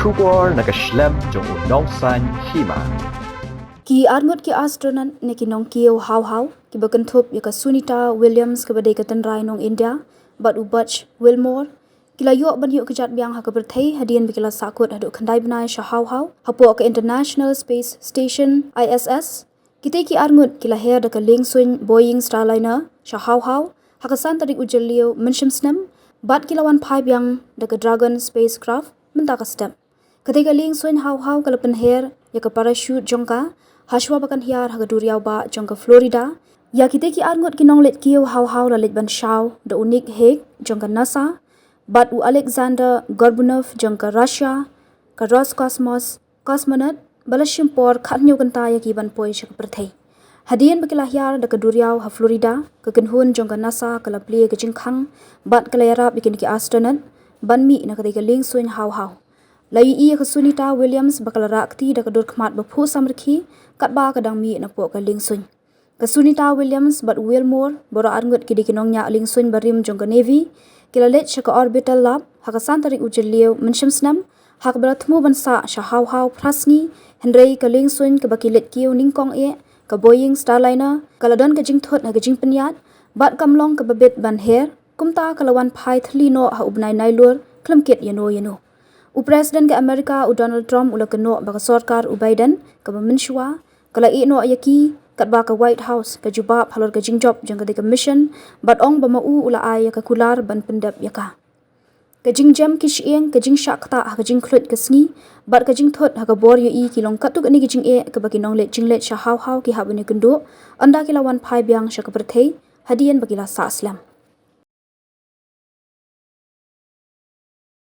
Shubor nakaslem jong unong san Hima. Ki arngot ki astronan ne ki nong kiyo how ki bakanthop ya ka Sunita Williams ka badai ka tanrai nong India but ubach Wilmore kila yo ban yo kejat biang ha ka Pyrthei Hadien bikila Sahkut hadu khandai Bnai how hapo ka International Space Station ISS kita ki arngot kila her da ka Lingswin Boeing Starliner how ha ka san tarik ujelio menshimsnem bat kila Wanpoi biang da ka Dragon spacecraft menta ka step ketika Lingswin how kala penher ya ka parachute jongka Hashwa bakan hiar haga duriau ba jongka Florida ya kita ki arngot kinong let kiyo how la let ban shaw the unique heg jongka NASA bat u Alexander Gorbunov jongka Russia ka Roscosmos cosmonaut balashim por khatnyo kanta ya ki Wanpoi shaka Pyrthei Hadien bakila hiar da ka duriau ha Florida ka kenhun jongka NASA kala plie ka jingkhang bat kala yarap bikin ki astronaut banmi na ketika Lingswin how lai iya ka Sunita Williams bakal rakti da ka dur khmat baphu samrkhi katba kadang mi na po ka Lingswin ka Sunita Williams bat Wilmore bora arngut ki dikinong nya Lingswin barim jong ka Navy kila let shaka orbital lab haka santarik ujelio menshimsnam hak berathmu bansa sha how prasni henrei ka Lingswin ka bakilet kiyo ningkong e ka Boeing Starliner kaladon ka jingthot na ka jingpenyat bat kamlong ka babet ban her kumta kalawan phai thlino ha ubnai nailur klamket yano Presiden ke Amerika Donald Trump ula keno baka sarkar Biden ka menshua kala ino ayaki kat baka White House ka jubab halor ka jingjob jang ka mission bat ong ba mau ula ay ka kular ban pendap yaka ka jingjam kishieng ka jingsha kta ka jingklut ka sni bat ka jingthot ha ka bor yo i kilong katuk ani kijing e ka baki nong let jinglet sha how ki habane kendo anda kila Wanpoi biang sha ka Pyrthei Hadien bakila sa aslam